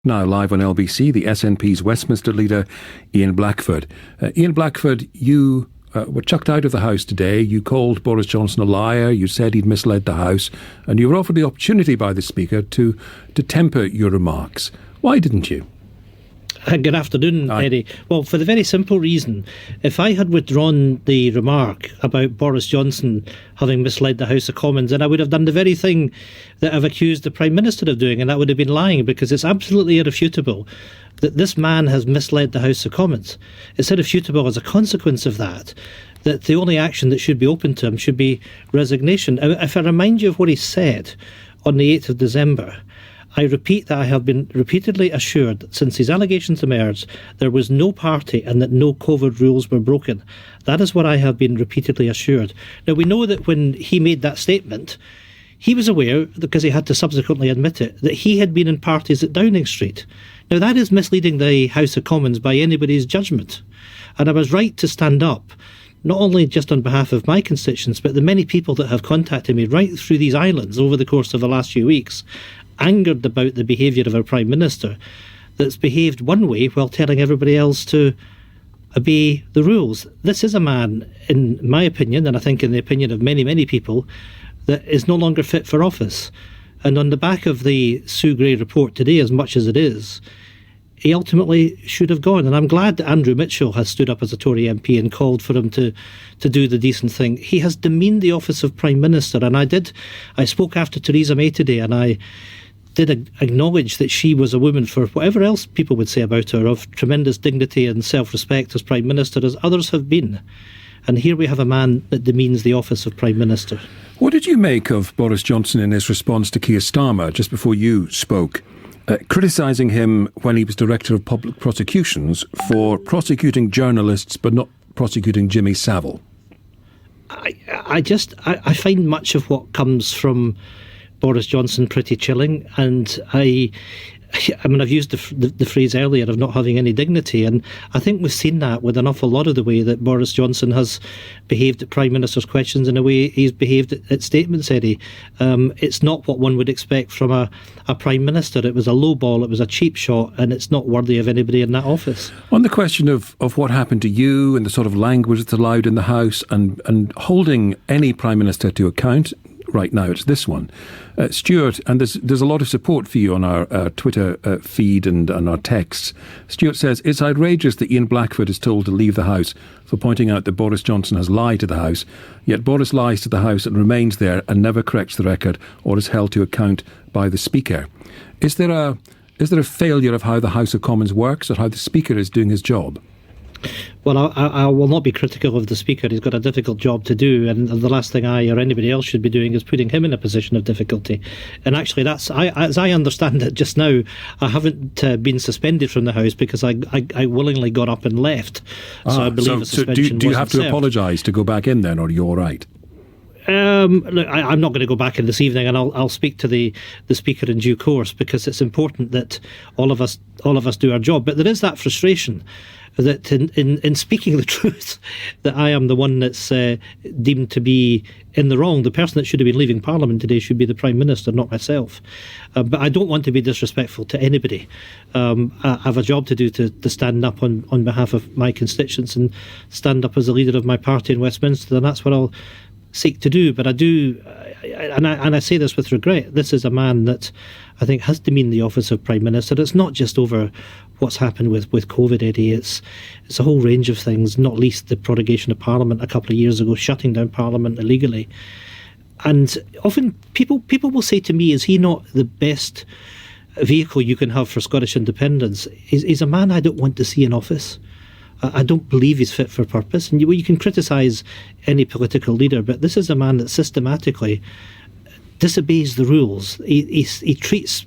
Now live on LBC, the SNP's Westminster leader, Ian Blackford. Ian Blackford, you were chucked out of the House today. You called Boris Johnson a liar. You said he'd misled the House. And you were offered the opportunity by the Speaker to temper your remarks. Why didn't you? Good afternoon, Eddie. Well, for the very simple reason, if I had withdrawn the remark about Boris Johnson having misled the House of Commons, then I would have done the very thing that I've accused the Prime Minister of doing, and that would have been lying, because it's absolutely irrefutable that this man has misled the House of Commons. It's irrefutable as a consequence of that the only action that should be open to him should be resignation. If I remind you of what he said on the 8th of December, I repeat that I have been repeatedly assured that since these allegations emerged, there was no party and that no COVID rules were broken. That is what I have been repeatedly assured. Now, we know that when he made that statement, he was aware, because he had to subsequently admit it, that he had been in parties at Downing Street. Now, that is misleading the House of Commons by anybody's judgment. And I was right to stand up, not only just on behalf of my constituents, but the many people that have contacted me right through these islands over the course of the last few weeks, angered about the behaviour of our Prime Minister that's behaved one way while telling everybody else to obey the rules. This is a man, in my opinion, and I think in the opinion of many, many people, that is no longer fit for office. And on the back of the Sue Gray report today, as much as it is, he ultimately should have gone. And I'm glad that Andrew Mitchell has stood up as a Tory MP and called for him to do the decent thing. He has demeaned the office of Prime Minister. And I spoke after Theresa May today, and I did acknowledge that she was a woman, for whatever else people would say about her, of tremendous dignity and self-respect as Prime Minister, as others have been. And here we have a man that demeans the office of Prime Minister. What did you make of Boris Johnson in his response to Keir Starmer just before you spoke, criticising him when he was Director of Public Prosecutions for prosecuting journalists but not prosecuting Jimmy Savile? I find much of what comes from Boris Johnson pretty chilling, and I mean, I've used the phrase earlier of not having any dignity, and I think we've seen that with an awful lot of the way that Boris Johnson has behaved at Prime Minister's questions and the way he's behaved at statements, Eddie. It's not what one would expect from a Prime Minister. It was a low ball, it was a cheap shot, and it's not worthy of anybody in that office. On the question of what happened to you and the sort of language that's allowed in the House and holding any Prime Minister to account, right now it's this one. Stuart, and there's a lot of support for you on our Twitter feed and our texts. Stuart says, it's outrageous that Ian Blackford is told to leave the House for pointing out that Boris Johnson has lied to the House, yet Boris lies to the House and remains there and never corrects the record or is held to account by the Speaker. Is there a failure of how the House of Commons works or how the Speaker is doing his job? Well, I will not be critical of the Speaker. He's got a difficult job to do, and the last thing I or anybody else should be doing is putting him in a position of difficulty. And actually, as I understand it just now, I haven't been suspended from the House because I willingly got up and left. So I believe a suspension do you have to apologise to go back in then, or are you all right? Look, I'm not going to go back in this evening, and I'll speak to the Speaker in due course, because it's important that all of us do our job. But there is that frustration that in speaking the truth, that I am the one that's deemed to be in the wrong. The person that should have been leaving Parliament today should be the Prime Minister, not myself. But I don't want to be disrespectful to anybody. I have a job to do to stand up on behalf of my constituents and stand up as the leader of my party in Westminster, and that's what I'll seek to do. But I do, and I say this with regret, this is a man that I think has demeaned the office of Prime Minister. It's not just over what's happened with COVID, Eddie. It's a whole range of things, not least the prorogation of Parliament a couple of years ago, shutting down Parliament illegally. And often people will say to me, is he not the best vehicle you can have for Scottish independence? He's a man I don't want to see in office. I don't believe he's fit for purpose. And you can criticise any political leader, but this is a man that systematically disobeys the rules. He treats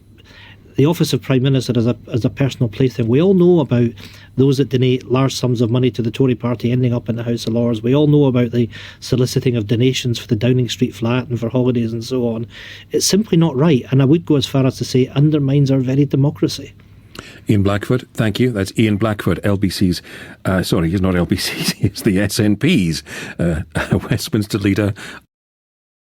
the office of Prime Minister as a personal plaything. We all know about those that donate large sums of money to the Tory party ending up in the House of Lords. We all know about the soliciting of donations for the Downing Street flat and for holidays and so on. It's simply not right, and I would go as far as to say it undermines our very democracy. Ian Blackford, thank you. That's Ian Blackford, LBC's, sorry, he's not LBC's, he's the SNP's Westminster leader